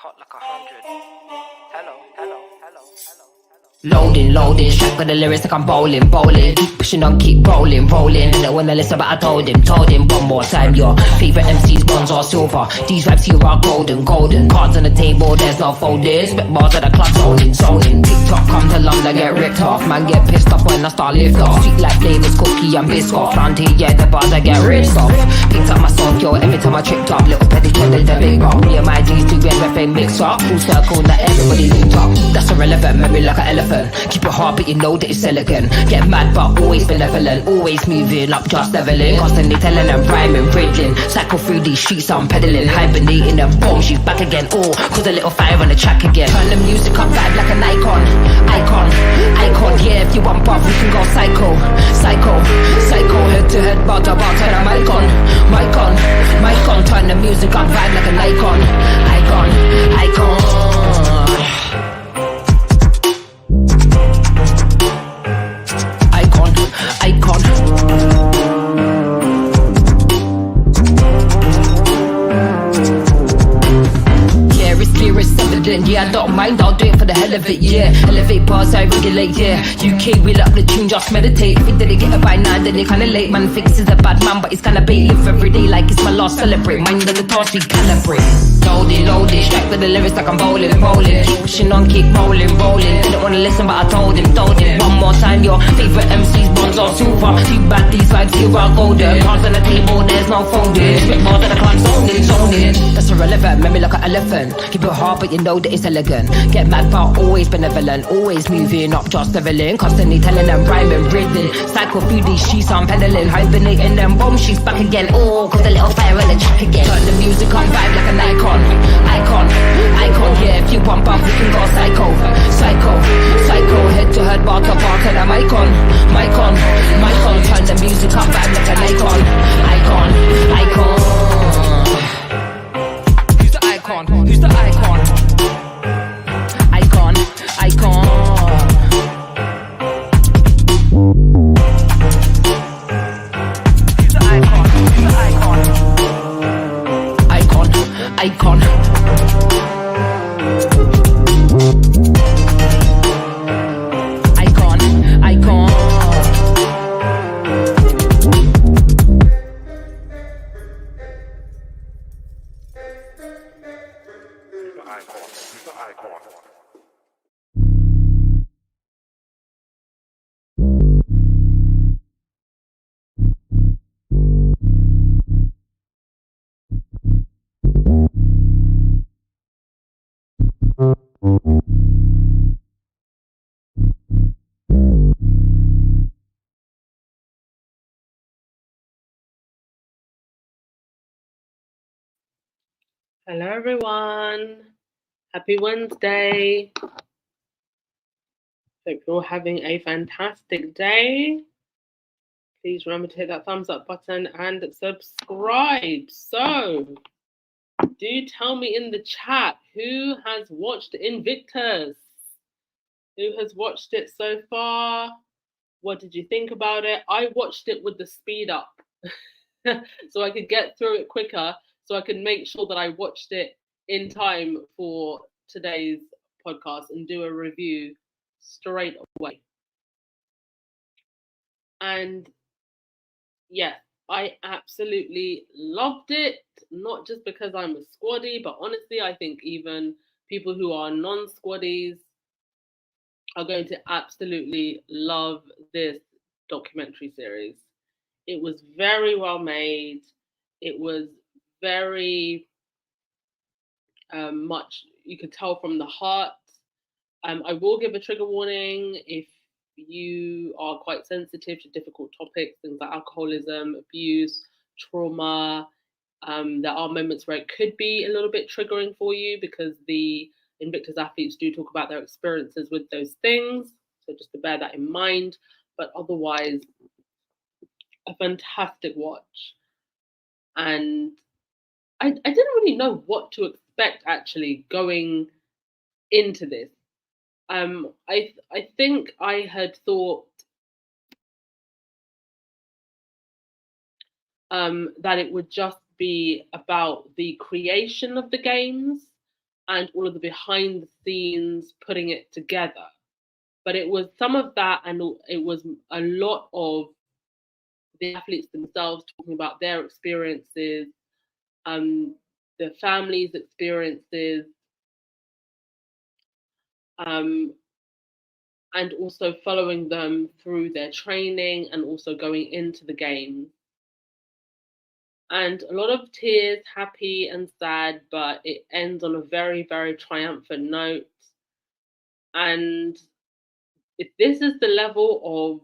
hot like 100. Hello, hello, hello, hello. Loading, straight for the lyrics like I'm bowling. Keep pushing on, keep rolling. Don't wanna listen, but I told him one more time. Your favorite MCs, bronze or silver. These raps here are golden. Cards on the table, there's no folding. Spit bars at the club, zoning. TikTok come to London, get ripped off. Man get pissed off when I start lift off. Sweet like flavors, cookie and biscuit. Frontier, yeah, the bars I get ripped off. Picked up my song, yo, every time I tripped up. Little petty trended the big rock. Me and my G's do everything mix up. Full circle, that everybody linked up. That's irrelevant, memory like an elephant. Keep it hard, but you know that it's elegant. Get mad, but always benevolent. Always moving up, just leveling. Constantly telling them rhyming, riddling. Cycle through these streets, I'm pedaling. Hibernating and boom, she's back again. Oh, cause a little fire on the track again. Turn the music up, vibe like an icon. Yeah, if you want buff, we can go psycho. Head to head, bout to bout, turn the mic on. Turn the music up, vibe like an icon. Yeah, I don't mind, I'll do it for the hell of it, yeah. Elevate bars, I regulate, yeah. UK, we love the tune, just meditate. If they get it by now, then they kinda late. Man thinks he's a bad man, but he's kinda bait. Live every day like it's my last, celebrate. Mind on the task, we calibrate. Loaded, strike with the lyrics like I'm bowling. Keep pushing on, keep rolling. They don't wanna listen, but I told him. One more time, your favorite MCs, bronze or silver. Too bad these vibes here are golden. Cards on the table, there's no folding. Spit bars at the club, zoning. That's irrelevant, memory like an elephant. Keep it hard, but you know that it's elegant. Get mad, but always benevolent. Always moving up, just leveling. Constantly telling them rhyming, riddling. Cycle through these streets, I'm pedaling. Hibernating them boom, she's back again. Oh, cause a little fire on the track again. Turn the music on, vibe like an icon. Yeah, if you want buff, we can go psycho. Head to head, bar to bar, turn the mic on. Turn the music up, vibe like an icon. Who's the icon? Who's the icon? Icon. Hello everyone, happy Wednesday. Hope you're having a fantastic day. Please remember to hit that thumbs up button and subscribe. So, do tell me in the chat who has watched Invictus? Who has watched it so far? What did you think about it? I watched it with the speed up so I could get through it quicker, so I could make sure that I watched it in time for today's podcast and do a review straight away. And yeah, I absolutely loved it, not just because I'm a squaddy, but honestly, I think even people who are non-squaddies are going to absolutely love this documentary series. It was very well made. It was very much, you could tell from the heart. I will give a trigger warning if you are quite sensitive to difficult topics, things like alcoholism, abuse, trauma. There are moments where it could be a little bit triggering for you because the Invictus athletes do talk about their experiences with those things. So just to bear that in mind. But otherwise, a fantastic watch. And I didn't really know what to expect actually going into this. I think I had thought that it would just be about the creation of the games and all of the behind the scenes putting it together. But it was some of that, and it was a lot of the athletes themselves talking about their experiences, the families' experiences, um, and also following them through their training and also going into the game. And a lot of tears, happy and sad, but it ends on a very, very triumphant note. And if this is the level of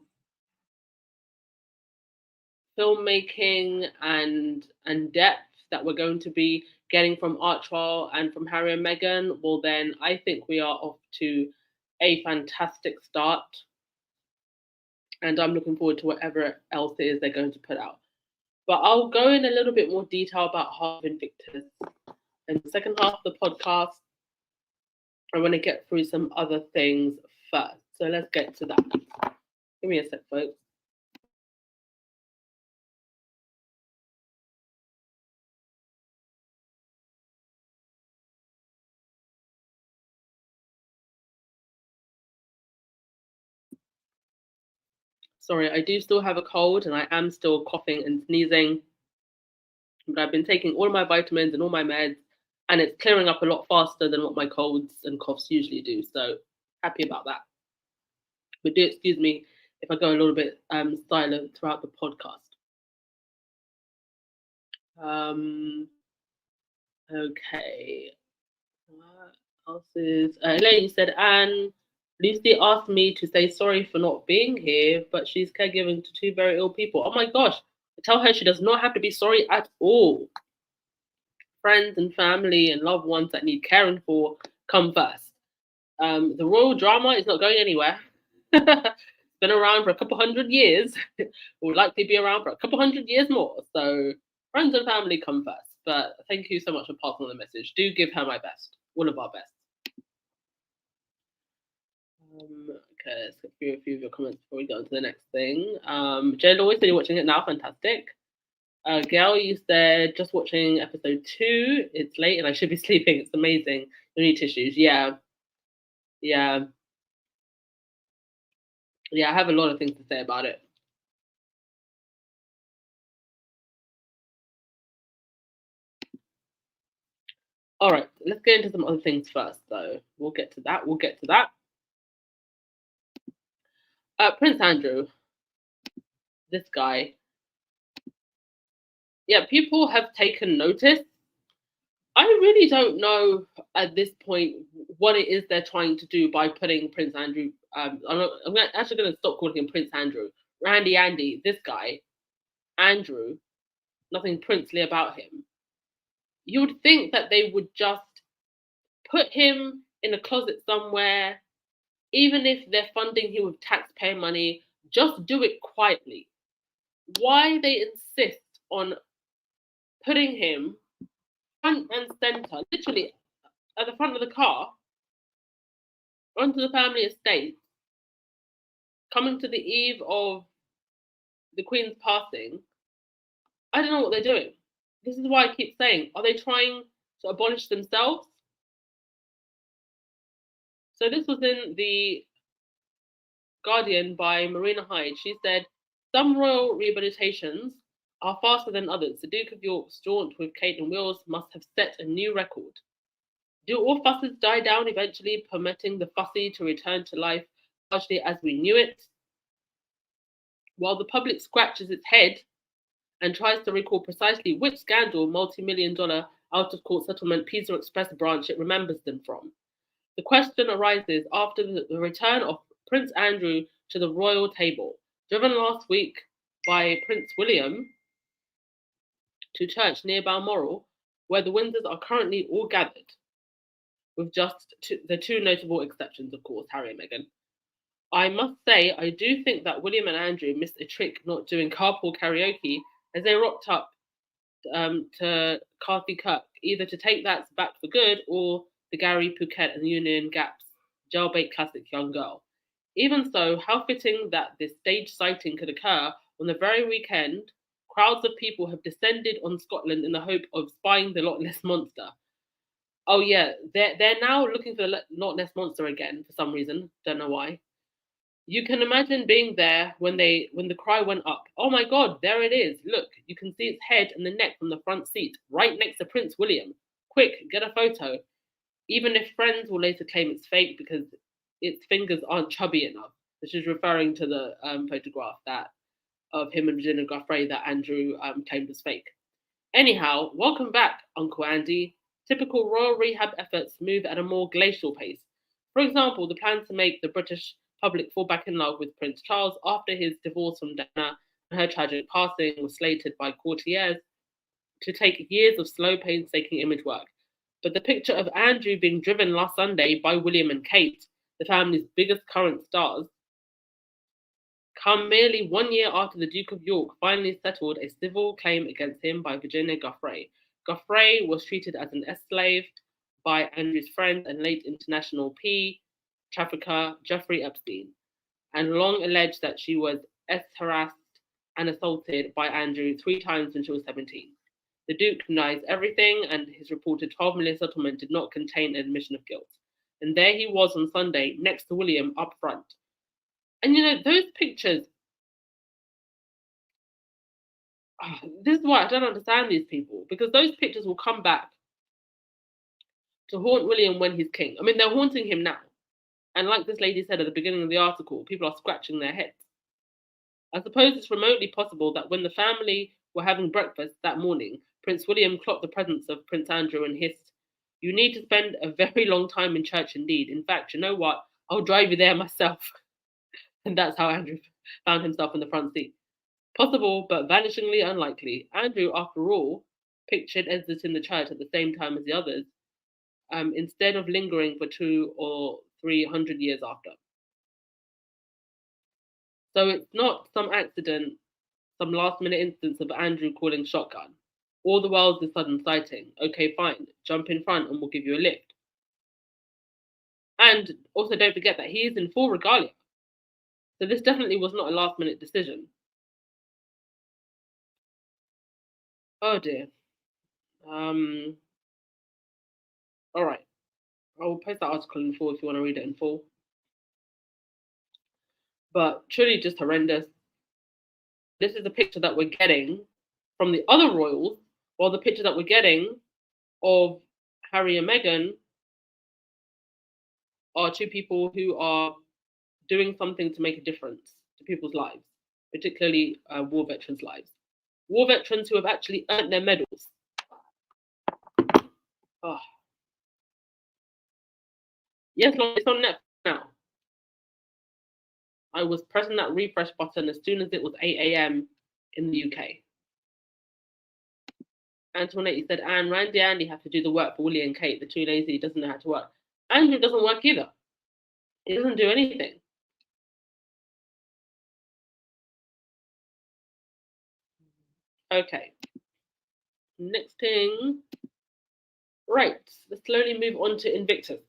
filmmaking and depth that we're going to be getting from Art Trial and from Harry and Meghan, well then I think we are off to a fantastic start. And I'm looking forward to whatever else it is they're going to put out. But I'll go in a little bit more detail about half Invictus in the second half of the podcast. I want to get through some other things first. So let's get to that. Give me a sec, folks. Sorry, I do still have a cold and I am still coughing and sneezing. But I've been taking all of my vitamins and all my meds, and it's clearing up a lot faster than what my colds and coughs usually do. So happy about that. But do excuse me if I go a little bit silent throughout the podcast. Okay. What else is Elaine said, Anne, Lucy asked me to say sorry for not being here, but she's caregiving to two very ill people. Oh my gosh. Tell her she does not have to be sorry at all. Friends and family and loved ones that need caring for come first. The royal drama is not going anywhere. It's been around for a couple hundred years. Will likely be around for a couple hundred years more. So friends and family come first. But thank you so much for passing on the message. Do give her my best. All of our best. Okay, let's get through a few of your comments before we go on to the next thing. Jen always said you're watching it now. Fantastic. Gail, you said just watching episode 2. It's late and I should be sleeping. It's amazing. You need tissues. Yeah. Yeah. Yeah, I have a lot of things to say about it. All right, let's get into some other things first, though. We'll get to that. Prince Andrew, this guy. Yeah, people have taken notice. I really don't know at this point what it is they're trying to do by putting Prince Andrew. I'm actually going to stop calling him Prince Andrew. Randy Andy, this guy, Andrew, nothing princely about him. You would think that they would just put him in a closet somewhere, even if they're funding him with taxpayer money, just do it quietly. Why they insist on putting him front and center, literally at the front of the car, onto the family estate, coming to the eve of the Queen's passing, I don't know what they're doing. This is why I keep saying, are they trying to abolish themselves? So this was in the Guardian by Marina Hyde. She said, some royal rehabilitations are faster than others. The Duke of York's jaunt with Kate and Wills must have set a new record. Do all fusses die down eventually, permitting the fussy to return to life largely as we knew it? While the public scratches its head and tries to recall precisely which scandal, multi-million-dollar out-of-court settlement Pizza Express branch it remembers them from. The question arises after the return of Prince Andrew to the royal table, driven last week by Prince William to church near Balmoral, where the Windsors are currently all gathered, with just the two notable exceptions, of course, Harry and Meghan. I must say, I do think that William and Andrew missed a trick not doing carpool karaoke as they rocked up to Carthy Kirk, either to take that back for good or the Gary Phuket and Union Gap's jailbait classic Young Girl. Even so, how fitting that this stage sighting could occur on the very weekend crowds of people have descended on Scotland in the hope of spying the Loch Ness Monster. Oh yeah, they're now looking for the Loch Ness monster again for some reason. Don't know why. You can imagine being there when the cry went up. Oh my God, there it is! Look, you can see its head and the neck from the front seat, right next to Prince William. Quick, get a photo. Even if friends will later claim it's fake because its fingers aren't chubby enough. This is referring to the photograph that of him and Virginia Gaffrey that Andrew claimed was fake. Anyhow, welcome back, Uncle Andy. Typical royal rehab efforts move at a more glacial pace. For example, the plan to make the British public fall back in love with Prince Charles after his divorce from Diana and her tragic passing was slated by courtiers to take years of slow, painstaking image work. But the picture of Andrew being driven last Sunday by William and Kate, the family's biggest current stars, come merely 1 year after the Duke of York finally settled a civil claim against him by Virginia Gaffrey. Gaffrey was treated as an slave by Andrew's friend and late international P trafficker Jeffrey Epstein, and long alleged that she was harassed and assaulted by Andrew 3 times when she was 17. The Duke denies everything, and his reported 12 million settlement did not contain an admission of guilt. And there he was on Sunday, next to William up front. And you know, those pictures, this is why I don't understand these people, because those pictures will come back to haunt William when he's king. I mean, they're haunting him now. And like this lady said at the beginning of the article, people are scratching their heads. I suppose it's remotely possible that when the family were having breakfast that morning, Prince William clocked the presence of Prince Andrew and hissed, "You need to spend a very long time in church indeed. In fact, you know what? I'll drive you there myself." And that's how Andrew found himself in the front seat. Possible, but vanishingly unlikely. Andrew, after all, pictured exiting the church at the same time as the others, instead of lingering for 200 or 300 years after. So it's not some accident, some last minute instance of Andrew calling shotgun. All the world's a sudden sighting. Okay, fine. Jump in front and we'll give you a lift. And also don't forget that he is in full regalia. So this definitely was not a last minute decision. Oh dear. All right. I'll post that article in full if you want to read it in full. But truly just horrendous. This is the picture that we're getting from the other royals, while the picture that we're getting of Harry and Meghan are two people who are doing something to make a difference to people's lives, particularly war veterans' lives. War veterans who have actually earned their medals. Oh. Yes, it's on Netflix now. I was pressing that refresh button as soon as it was 8 a.m. in the UK. Antoinette said, "And Randy Andy have to do the work for Willie and Kate. The too lazy, he doesn't know how to work." Andrew doesn't work either. He doesn't do anything. Okay. Next thing. Right. Let's slowly move on to Invictus.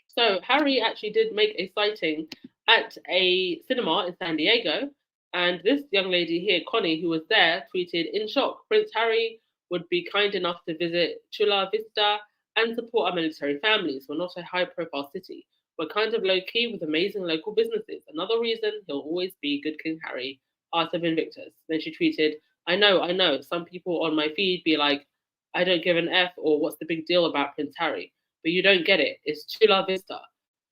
So Harry actually did make a sighting at a cinema in San Diego. And this young lady here, Connie, who was there, tweeted, "In shock, Prince Harry would be kind enough to visit Chula Vista and support our military families. We're not a high-profile city. We're kind of low-key with amazing local businesses. Another reason he'll always be good King Harry, Art of Invictus." Then she tweeted, I know. Some people on my feed be like, I don't give an F or what's the big deal about Prince Harry? But you don't get it. It's Chula Vista.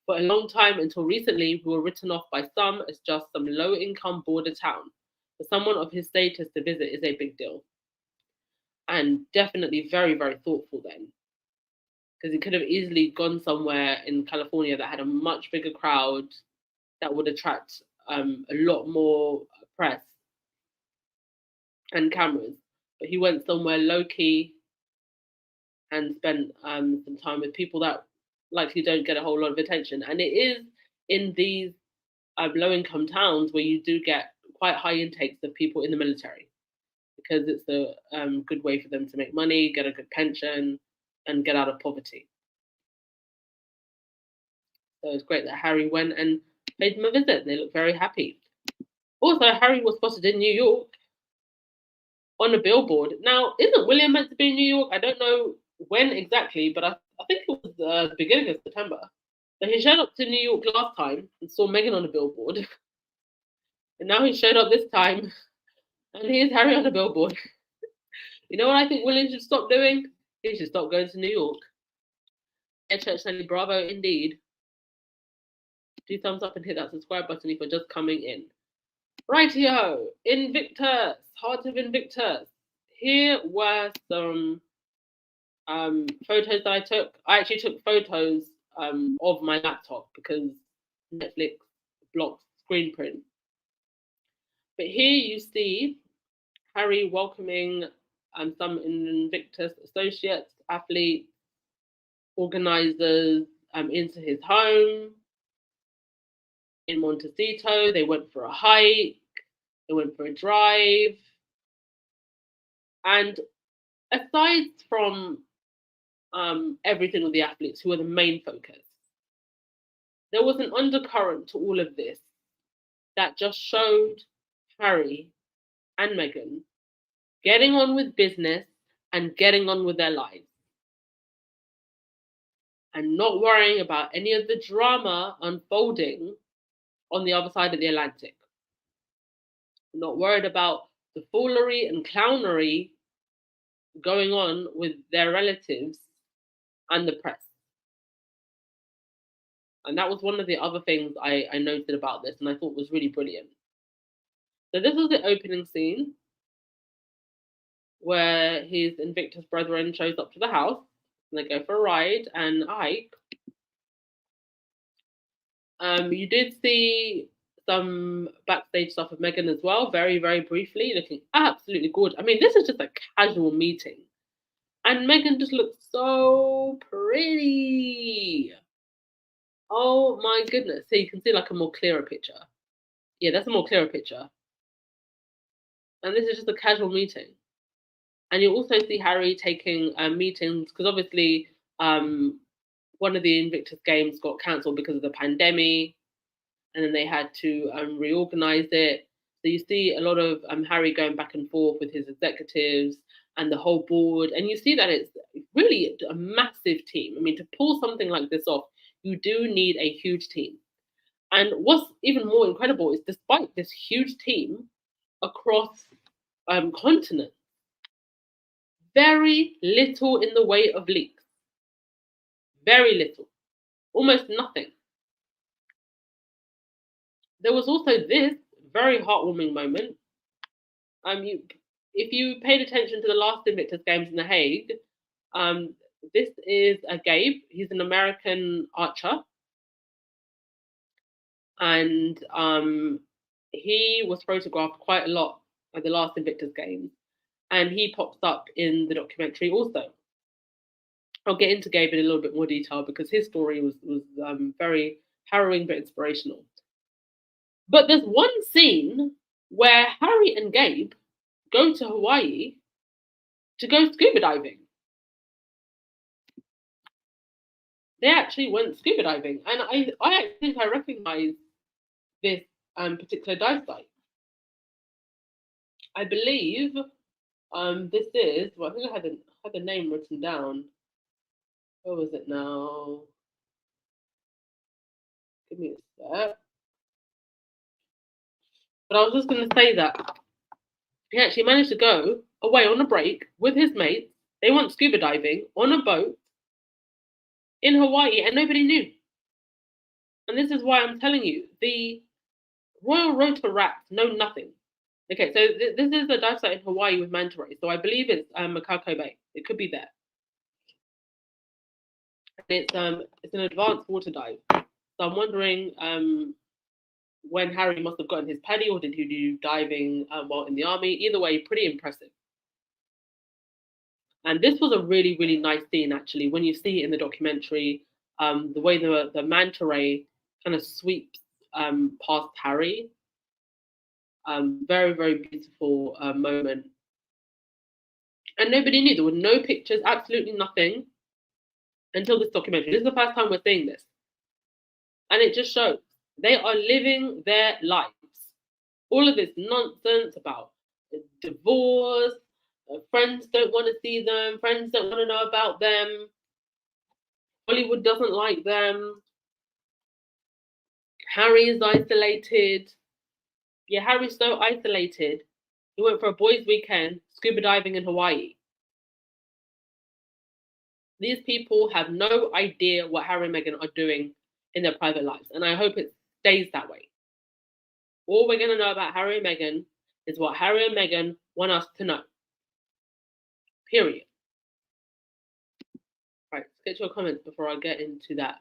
For a long time until recently, we were written off by some as just some low-income border town. For someone of his status to visit is a big deal. And definitely very, very thoughtful then. Because he could have easily gone somewhere in California that had a much bigger crowd that would attract a lot more press and cameras. But he went somewhere low-key and spent some time with people that likely don't get a whole lot of attention. And it is in these low-income towns where you do get quite high intakes of people in the military, because it's a good way for them to make money, get a good pension, and get out of poverty. So it's great that Harry went and paid them a visit. They look very happy. Also, Harry was spotted in New York on a billboard. Now, isn't William meant to be in New York? I don't know when exactly, but I think it was the beginning of September. So he showed up to New York last time and saw Meghan on a billboard. And now he showed up this time and here's Harry on a billboard. You know what I think William should stop doing? He should stop going to New York. Yeah, Church Nelly, bravo indeed. Do thumbs up and hit that subscribe button if you're just coming in. Rightio, Invictus, Heart of Invictus. Here were some photos that I took. I actually took photos of my laptop because Netflix blocks screen print. But here you see Harry welcoming some Invictus associates, athletes, organizers into his home in Montecito. They went for a hike, they went for a drive. And aside from everything with the athletes, who are the main focus, there was an undercurrent to all of this that just showed Harry and Meghan getting on with business and getting on with their lives and not worrying about any of the drama unfolding on the other side of the Atlantic. Not worried about the foolery and clownery going on with their relatives and the press. And that was one of the other things I noted about this and I thought was really brilliant. So this was the opening scene where his Invictus brethren shows up to the house and they go for a ride and a hike. You did see some backstage stuff of Meghan as well, very, very briefly, looking absolutely gorgeous. I mean, this is just a casual meeting. And Meghan just looks so pretty. Oh my goodness. So you can see like a more clearer picture. Yeah, that's a more clearer picture. And this is just a casual meeting. And you also see Harry taking meetings, because obviously one of the Invictus games got cancelled because of the pandemic, and then they had to reorganize it. So you see a lot of Harry going back and forth with his executives and the whole board, and you see that it's really a massive team. I mean, to pull something like this off, you do need a huge team. And what's even more incredible is despite this huge team across continents, very little in the way of leaks. Very little. Almost nothing. There was also this very heartwarming moment. If you paid attention to the last Invictus Games in The Hague, this is Gabe. He's an American archer. And he was photographed quite a lot at the last Invictus Games. And he pops up in the documentary also. I'll get into Gabe in a little bit more detail because his story was very harrowing but inspirational. But there's one scene where Harry and Gabe go to Hawaii to go scuba diving. They actually went scuba diving, and I think I recognize this particular dive site. I believe this is, well, I think I had the name written down. Where was it now? Give me a sec. But I was just going to say that he actually managed to go away on a break with his mates. They went scuba diving on a boat in Hawaii and nobody knew. And this is why I'm telling you, the Royal Rotor rats know nothing. Okay, so this is the dive site in Hawaii with manta rays. So I believe it's Makako Bay. It could be there. And it's an advanced water dive. So I'm wondering when Harry must have gotten his paddy, or did he do diving while in the army? Either way, pretty impressive. And this was a really, really nice scene, actually. When you see it in the documentary, the way the manta ray kind of sweeps past Harry. Very, very beautiful moment. And nobody knew. There were no pictures, absolutely nothing, until this documentary. This is the first time we're seeing this. And it just shows they are living their lives. All of this nonsense about divorce, Friends don't want to see them. Friends don't want to know about them. Hollywood doesn't like them. Harry is isolated. Yeah, Harry's so isolated. He went for a boys' weekend scuba diving in Hawaii. These people have no idea what Harry and Meghan are doing in their private lives, and I hope it stays that way. All we're going to know about Harry and Meghan is what Harry and Meghan want us to know. Period. Right, let's get to your comments before I get into that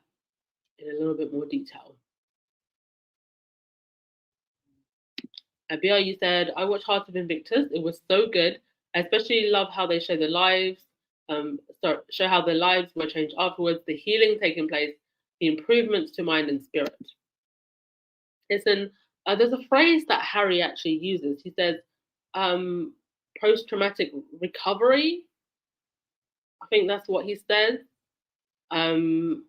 in a little bit more detail. BRU said, I watched Heart of Invictus. It was so good. I especially love how they show the lives, show how their lives were changed afterwards, the healing taking place, the improvements to mind and spirit. Listen, there's a phrase that Harry actually uses. He says, post-traumatic recovery. I think that's what he says. And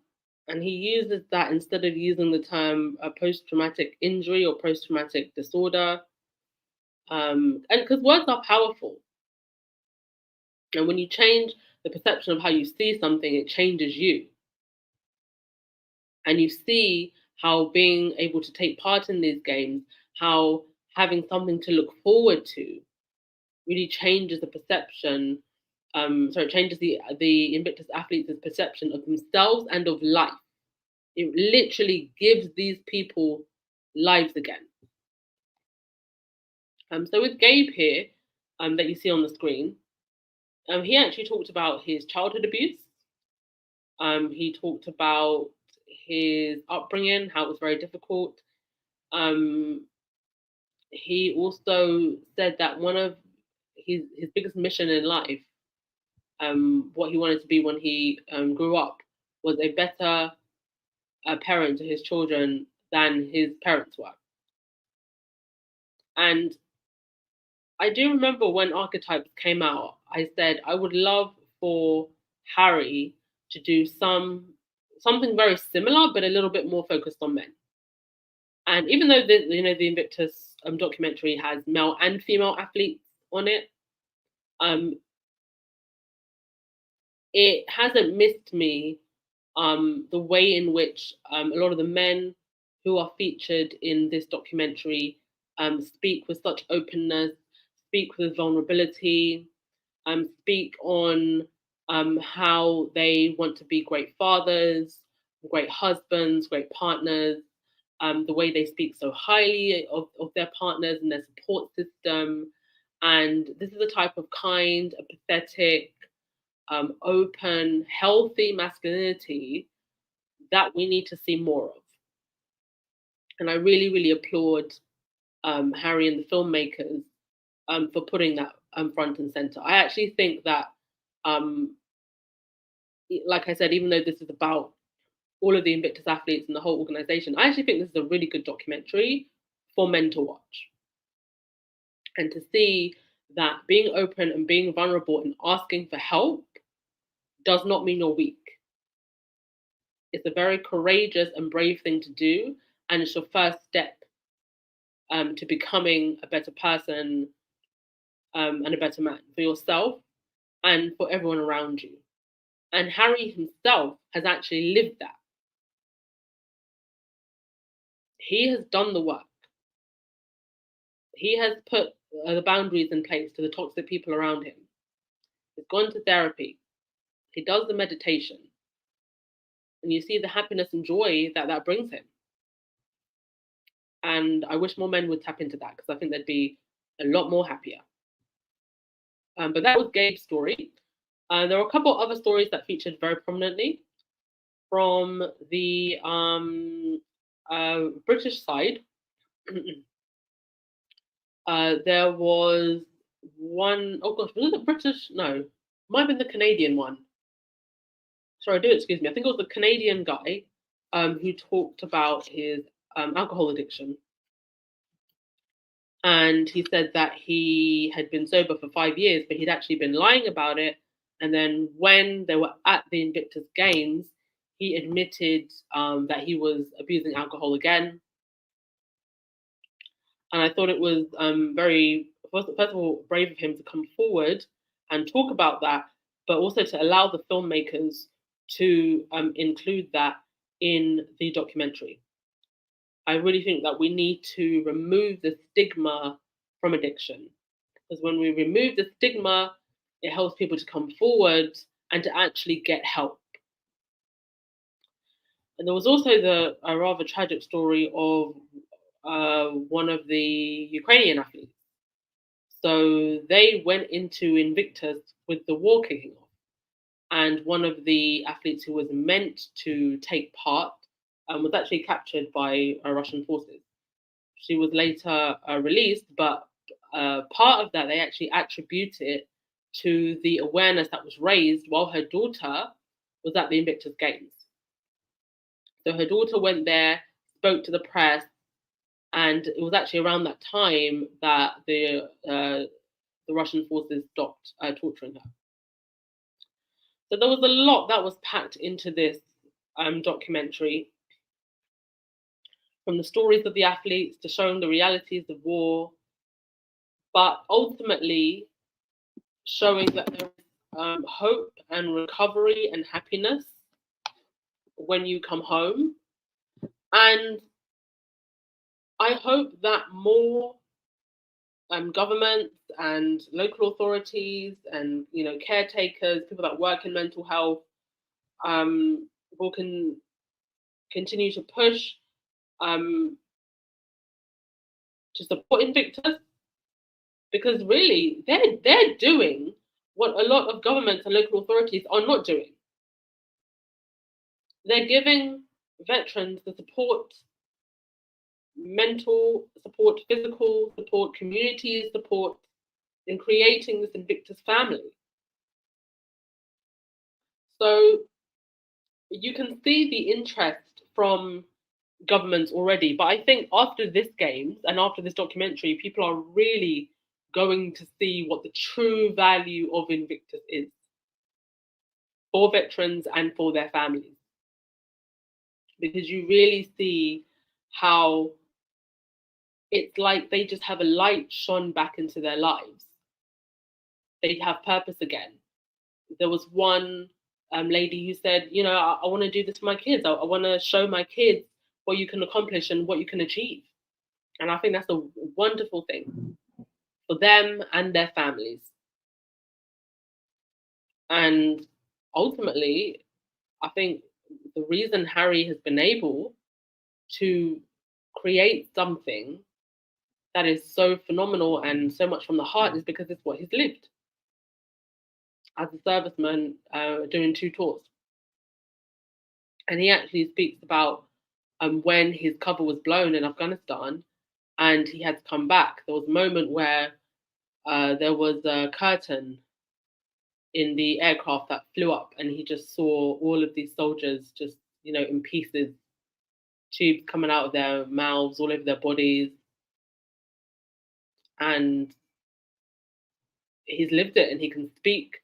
he uses that instead of using the term post-traumatic injury or post-traumatic disorder. And because words are powerful. And when you change the perception of how you see something, it changes you. And you see how being able to take part in these games, how having something to look forward to really changes the perception. It changes the Invictus athletes' perception of themselves and of life. It literally gives these people lives again. So with Gabe here, that you see on the screen, he actually talked about his childhood abuse. He talked about his upbringing, how it was very difficult. He also said that one of his biggest mission in life, what he wanted to be when he grew up, was a better parent to his children than his parents were. And I do remember when Archetypes came out, I said I would love for Harry to do something very similar, but a little bit more focused on men. And even though the Invictus documentary has male and female athletes on it, it hasn't missed me the way in which a lot of the men who are featured in this documentary speak with such openness, speak with vulnerability, speak on how they want to be great fathers, great husbands, great partners, the way they speak so highly of their partners and their support system. And this is a type of kind, empathetic, open, healthy masculinity that we need to see more of. And I really, really applaud Harry and the filmmakers for putting that front and center. I actually think that, like I said, even though this is about all of the Invictus athletes and the whole organization, I actually think this is a really good documentary for men to watch. And to see that being open and being vulnerable and asking for help does not mean you're weak. It's a very courageous and brave thing to do, and it's your first step to becoming a better person and a better man for yourself and for everyone around you. And Harry himself has actually lived that. He has done the work. He has put the boundaries in place to the toxic people around him. He's gone to therapy. He does the meditation. And you see the happiness and joy that brings him. And I wish more men would tap into that, because I think they'd be a lot more happier. But that was Gabe's story. There were a couple other stories that featured very prominently. From the British side, there was one, oh gosh, was it the British? No, might have been the Canadian one. Sorry, excuse me. I think it was the Canadian guy who talked about his alcohol addiction. And he said that he had been sober for 5 years, but he'd actually been lying about it. And then when they were at the Invictus Games, he admitted that he was abusing alcohol again. And I thought it was very, first of all, brave of him to come forward and talk about that, but also to allow the filmmakers to include that in the documentary. I really think that we need to remove the stigma from addiction, because when we remove the stigma, it helps people to come forward and to actually get help. And there was also a rather tragic story of one of the Ukrainian athletes. So they went into Invictus with the war kicking off, and one of the athletes who was meant to take part was actually captured by Russian forces. She was later released, but part of that they actually attribute it to the awareness that was raised while her daughter was at the Invictus Games. So her daughter went there, spoke to the press, and it was actually around that time that the Russian forces stopped torturing her. So there was a lot that was packed into this documentary, from the stories of the athletes to showing the realities of war, but ultimately showing that there is hope and recovery and happiness when you come home. And I hope that more governments and local authorities and caretakers, people that work in mental health, will continue to push to support Invictus, because really they're doing what a lot of governments and local authorities are not doing. They're giving veterans the support, mental support, physical support, community support in creating this Invictus family. So you can see the interest from governments already, but I think after this games and after this documentary, people are really going to see what the true value of Invictus is for veterans and for their families, because you really see how it's like they just have a light shone back into their lives. They have purpose again. There was one lady who said, I want to do this for my kids. I want to show my kids what you can accomplish and what you can achieve. And I think that's a wonderful thing for them and their families. And ultimately, I think the reason Harry has been able to create something that is so phenomenal and so much from the heart is because it's what he's lived as a serviceman doing 2 tours. And he actually speaks about when his cover was blown in Afghanistan and he had to come back. There was a moment where there was a curtain in the aircraft that flew up, and he just saw all of these soldiers just, in pieces, tubes coming out of their mouths, all over their bodies. And he's lived it, and he can speak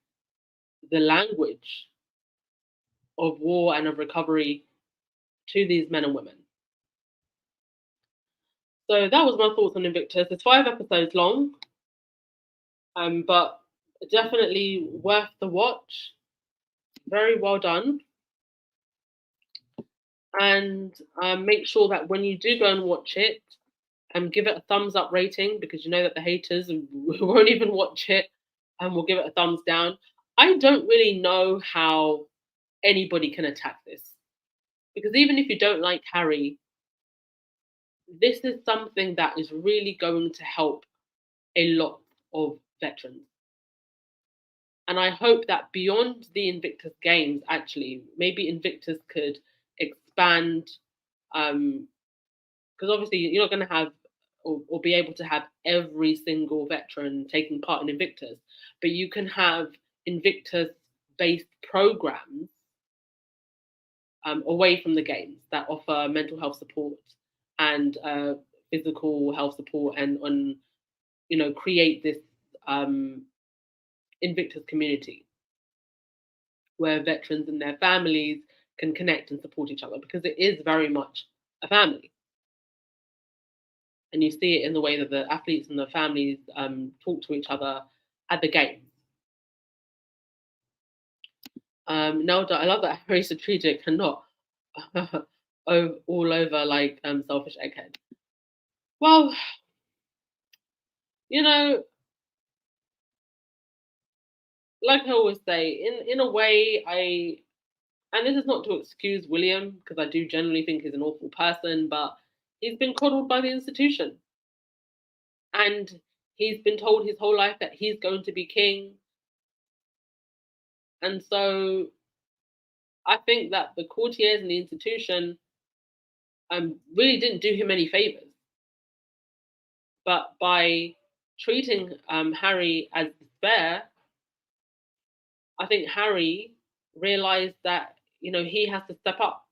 the language of war and of recovery to these men and women. So that was my thoughts on Invictus. It's 5 episodes long, but definitely worth the watch. Very well done. And make sure that when you do go and watch it, give it a thumbs up rating, because you know that the haters won't even watch it and will give it a thumbs down. I don't really know how anybody can attack this, because even if you don't like Harry, this is something that is really going to help a lot of veterans. And I hope that beyond the Invictus Games, actually, maybe Invictus could expand, because obviously you're not going to have or be able to have every single veteran taking part in Invictus, but you can have Invictus-based programs away from the games that offer mental health support and physical health support, and create this Invictus community where veterans and their families can connect and support each other, because it is very much a family. And you see it in the way that the athletes and the families talk to each other at the games. Nelda, I love that Harry's strategic and not all over like selfish egghead. Well, you know, like I always say, in a way, and this is not to excuse William because I do generally think he's an awful person, but he's been coddled by the institution, and he's been told his whole life that he's going to be king, and so I think that the courtiers and the institution really didn't do him any favors. But by treating Harry as despair, I think Harry realized that he has to step up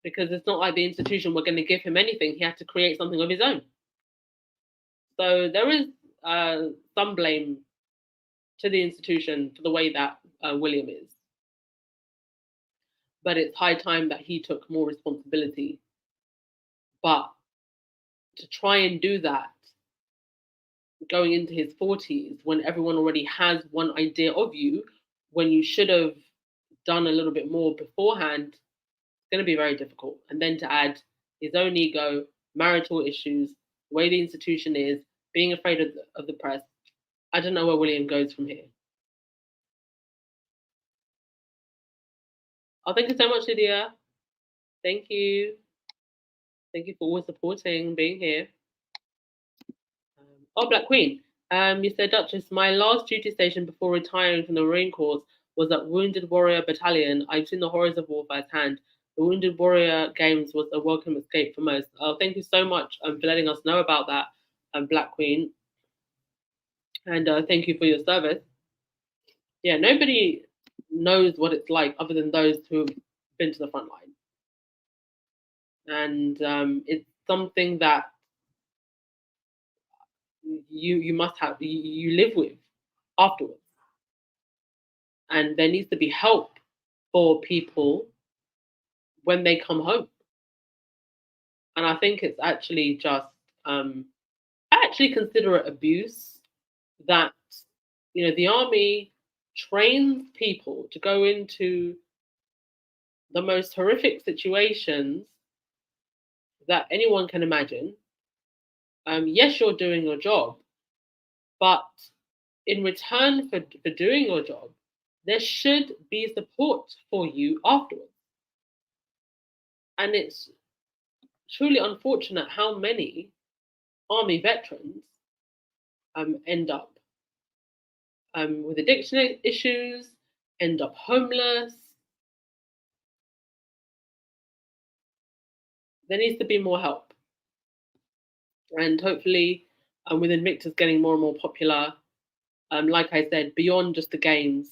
because it's not like the institution were going to give him anything. He had to create something of his own. So there is some blame to the institution for the way that William is. But it's high time that he took more responsibility. But to try and do that going into his 40s when everyone already has one idea of you, when you should have done a little bit more beforehand, it's going to be very difficult. And then to add his own ego, marital issues, the way the institution is, being afraid of the press, I don't know where William goes from here. Oh, thank you so much, Lydia. Thank you. Thank you for always supporting, being here. Black Queen. You said, Duchess, my last duty station before retiring from the Marine Corps was at Wounded Warrior Battalion. I've seen the horrors of war firsthand. The Wounded Warrior Games was a welcome escape for most. Oh, thank you so much for letting us know about that, Black Queen. And thank you for your service. Yeah, nobody knows what it's like other than those who've been to the front line. And it's something that you must have, you live with afterwards. And there needs to be help for people when they come home. And I think it's actually just, I actually consider it abuse that, the army trains people to go into the most horrific situations that anyone can imagine. Yes, you're doing your job, but in return for doing your job, there should be support for you afterwards. And it's truly unfortunate how many army veterans end up with addiction issues, end up homeless. There needs to be more help. And hopefully, with Invictus getting more and more popular, like I said, beyond just the games,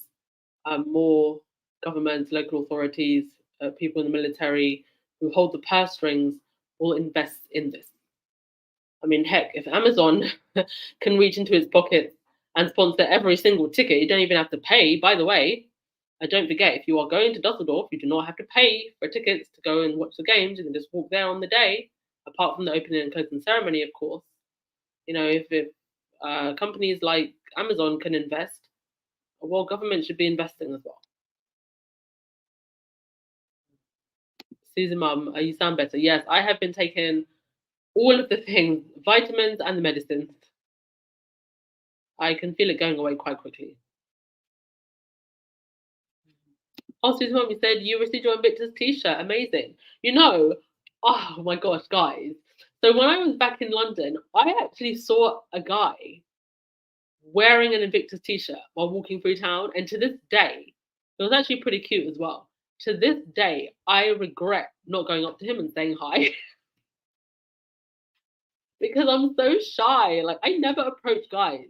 more governments, local authorities, people in the military who hold the purse strings will invest in this. I mean, heck, if Amazon can reach into its pocket and sponsor every single ticket, you don't even have to pay. By the way, don't forget, if you are going to Dusseldorf, you do not have to pay for tickets to go and watch the games. You can just walk there on the day, apart from the opening and closing ceremony, of course. If companies like Amazon can invest, well, government should be investing as well. Susan Mum, you sound better. Yes, I have been taking all of the things, vitamins and the medicines. I can feel it going away quite quickly. Oh, Susan Mum, you said you received your Invictus t-shirt. Amazing. Oh my gosh, guys. So when I was back in London, I actually saw a guy wearing an Invictus t-shirt while walking through town. And to this day, it was actually pretty cute as well. To this day, I regret not going up to him and saying hi. Because I'm so shy. Like, I never approach guys.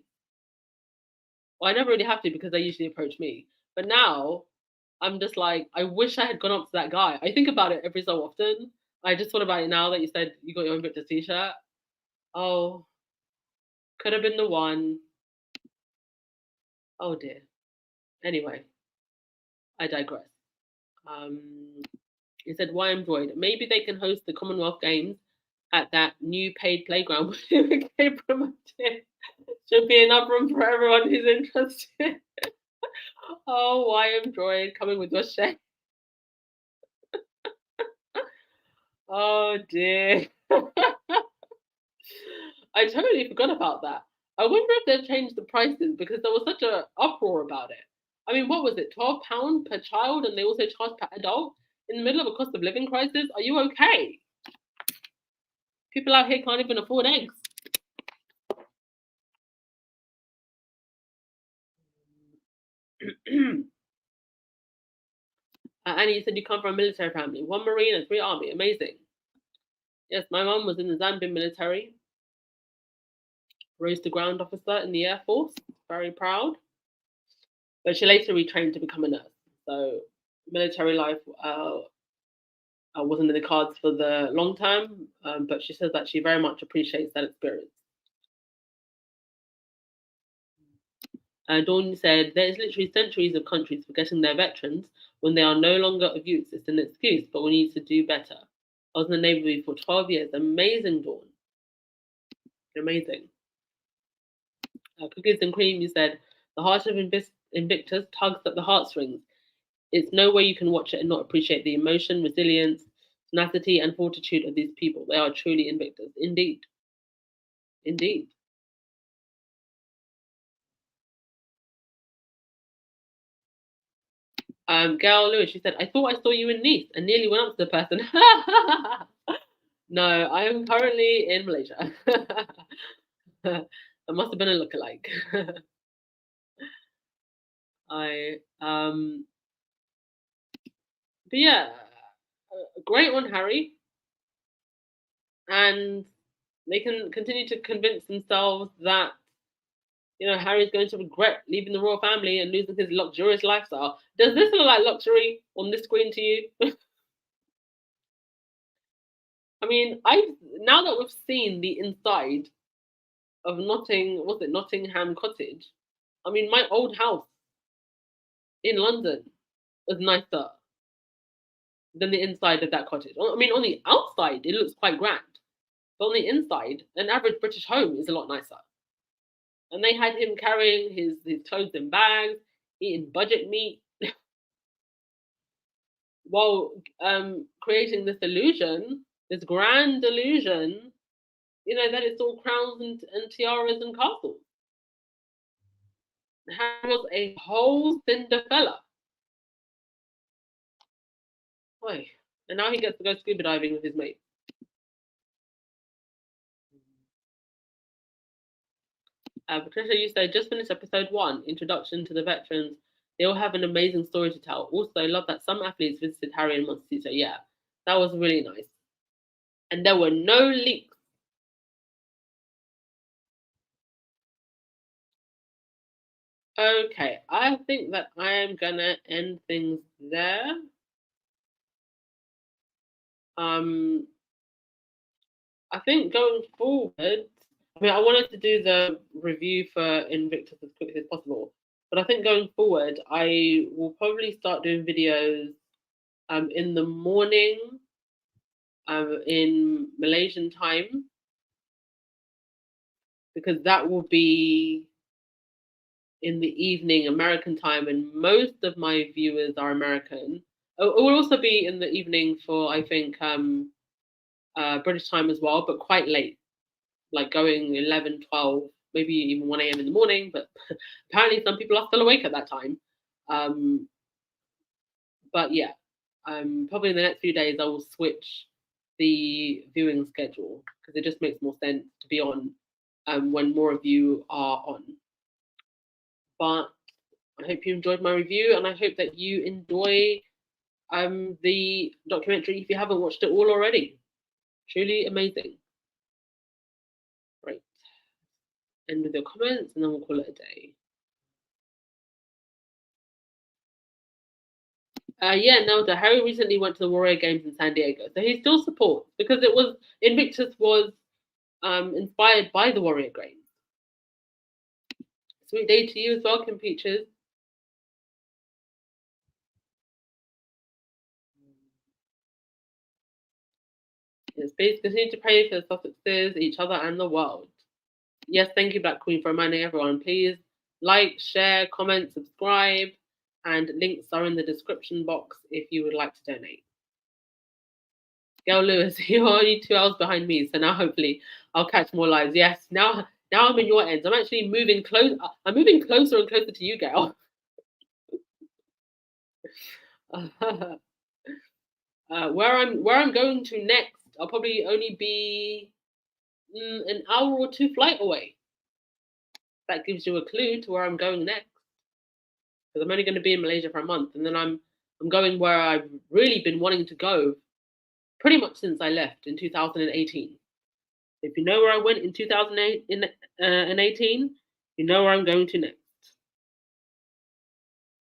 Well, I never really have to because they usually approach me. But now, I'm just like, I wish I had gone up to that guy. I think about it every so often. I just thought about it now that you said you got your Invictus t-shirt. Oh, could have been the one. Oh dear. Anyway, I digress. He said, why embroidered? Maybe they can host the Commonwealth Games at that new paid playground with promoted. Should be enough room for everyone who's interested. Oh, YM Droid coming with your shade. Oh dear. I totally forgot about that. I wonder if they've changed the prices because there was such a uproar about it. I mean, what was it, £12 per child, and they also charge per adult in the middle of a cost of living crisis? Are you okay? People out here can't even afford eggs. Annie, you said you come from a military family, 1 Marine and 3 Army. Amazing. Yes, my mum was in the Zambian military, rose to ground officer in the Air Force. Very proud. But she later retrained to become a nurse. So military life wasn't in the cards for the long term, but she says that she very much appreciates that experience. Dawn said, there is literally centuries of countries forgetting their veterans when they are no longer of use. It's an excuse, but we need to do better. I was in the Navy for 12 years. Amazing, Dawn. Amazing. Cookies and Cream, you said, the heart of Invictus tugs at the heartstrings. It's no way you can watch it and not appreciate the emotion, resilience, tenacity, and fortitude of these people. They are truly Invictus. Indeed. Indeed. Gail Lewis, she said, I thought I saw you in Nice and nearly went up to the person. No, I am currently in Malaysia. That must have been a lookalike. But yeah, great on Harry. And they can continue to convince themselves that Harry's going to regret leaving the royal family and losing his luxurious lifestyle. Does this look like luxury on this screen to you? I mean, now that we've seen the inside of Nottingham Cottage? I mean, my old house in London was nicer than the inside of that cottage. I mean, on the outside, it looks quite grand, but on the inside, an average British home is a lot nicer. And they had him carrying his clothes in bags, eating budget meat, while creating this illusion, this grand illusion, that it's all crowns and tiaras and castles. Harry was a whole Cinderella. Boy. And now he gets to go scuba diving with his mate. Patricia, you said just finished episode 1, introduction to the veterans. They all have an amazing story to tell. Also, I love that some athletes visited Harry and Montecito. Yeah, that was really nice. And there were no leaks. Okay, I think that I am gonna end things there. I think going forward, I mean, I wanted to do the review for Invictus as quickly as possible, but I think going forward, I will probably start doing videos in the morning in Malaysian time, because that will be in the evening American time, and most of my viewers are American. It will also be in the evening for, I think, British time as well, but quite late, like going 11, 12, maybe even 1 a.m. in the morning. But apparently some people are still awake at that time. But yeah, probably in the next few days I will switch the viewing schedule because it just makes more sense to be on when more of you are on. But I hope you enjoyed my review, and I hope that you enjoy the documentary if you haven't watched it all already. Truly amazing. Right. End with your comments, and then we'll call it a day. Yeah, Nelda. Harry recently went to the Warrior Games in San Diego, so he still supports because Invictus was inspired by the Warrior Games. Sweet day to you as well, Kim Peaches. Yes, please continue to pray for the Sussexes, each other, and the world. Yes, thank you, Black Queen, for reminding everyone. Please like, share, comment, subscribe. and links are in the description box if you would like to donate. Gail Lewis, you're only 2 hours behind me, so now hopefully I'll catch more lives. Yes, now I'm in your ends. I'm actually moving close. I'm moving closer and closer to you, Gail. Where I'm going to next, I'll probably only be an hour or two flight away. That gives you a clue to where I'm going next. Because I'm only going to be in Malaysia for a month, and then I'm going where I've really been wanting to go pretty much since I left in 2018. If you know where I went in 2018, you know where I'm going to next.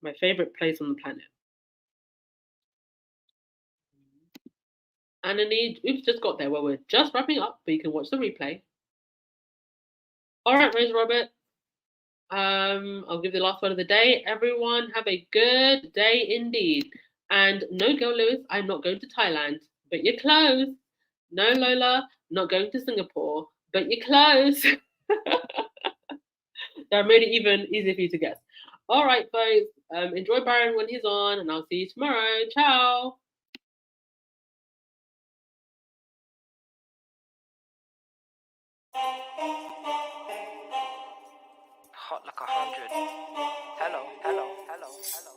My favorite place on the planet. And oops, just got there. Well, we're just wrapping up, but you can watch the replay. All right, Rose Robert. I'll give the last word of the day. Everyone have a good day indeed. And no, Gail Lewis, I'm not going to Thailand, but you're close. No, Lola, not going to Singapore, but you're close. That made it even easier for you to guess. All right, folks. Enjoy Byron when he's on, and I'll see you tomorrow. Ciao. Hot like 100. Hello, hello, hello, hello.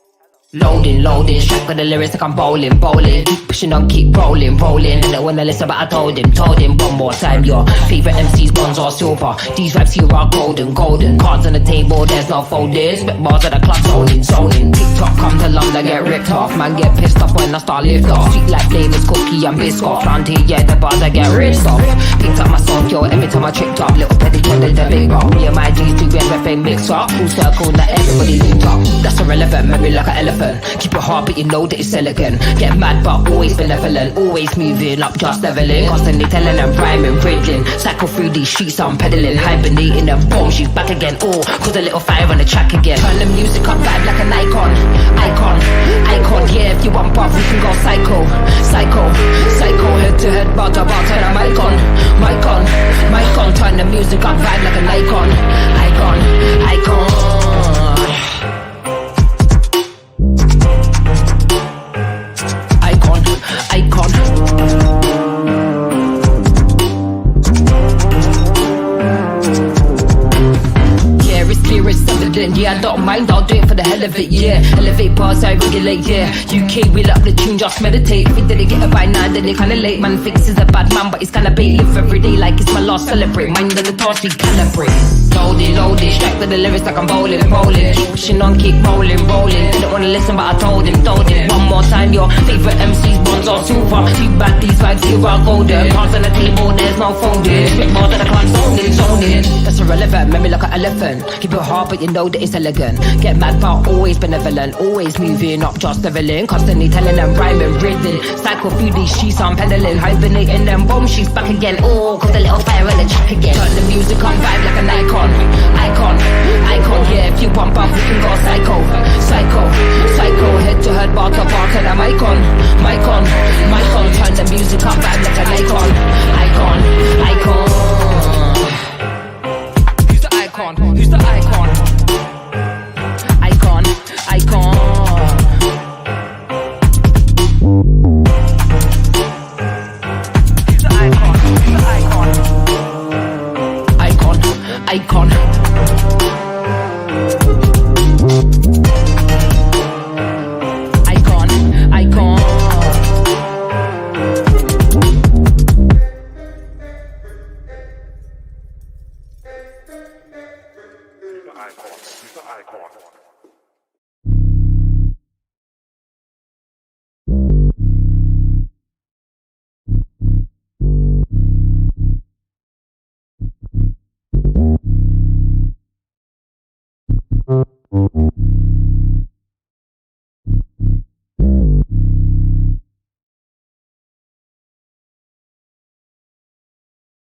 Loading, strike with the lyrics like I'm bowling. Keep pushing on, keep rolling. And when I listen, but I told him one more time. Your favorite MCs, bronze or silver. These raps here are golden. Cards on the table, there's no folders. Spit bars at the club, zoning. TikTok comes along, I get ripped off. Man get pissed off when I start lift off. Sweet like flavors, cookie and biscuit. Planty, yeah, the bars I get ripped off. Picked up my song, yo, every time I tripped up. Little petty kid, the big rock. Me and my G's do everything mix up. Full circle, that everybody linked up. That's irrelevant, memory like an elephant. Keep it hard, but you know that it's elegant. Get mad, but always benevolent. Always moving up, just leveling. Constantly telling them rhyming, riddling. Cycle through these streets, I'm pedaling. Hibernating and boom, she's back again. Oh, cause a little fire on the track again. Turn the music up, vibe like an icon. Yeah, if you want buff, we can go psycho. Head to head, bar to bar, turn a mic on. Turn the music up, vibe like an icon. Yeah, I don't mind, I'll do it for the hell of it, yeah. Elevate bars, I regulate, yeah. UK, we love the tune, just meditate. If we didn't get it by now, then it kinda late. Man thinks he's a bad man, but he's kinda bait. Live every day like it's my last, celebrate. Mind on the task, we calibrate. Loaded, strike with the lyrics like I'm bowling. Keep pushing on, keep rolling. Didn't wanna listen, but I told him. One more time, your favorite MCs, bronze or silver. Too bad, these vibes here are golden. Cards on the table, there's no folding. Spit bars at the club, zoning. That's irrelevant, memory like an elephant. Keep it hard, but you know that it's elegant. Get mad, but always benevolent. Always moving up, just leveling. Constantly telling them rhyming, riddling. Cycle through these streets, I'm pedaling. Hibernating them, boom, she's back again. Oh, cause a little fire on the track again. Turn the music on, vibe like an icon. Yeah, if you pump up, we can go psycho. Head to head, bar to bar, turn a mic on. Turn the music up, vibe like an icon. Who's the icon? Who's the icon? Icon. He's the icon.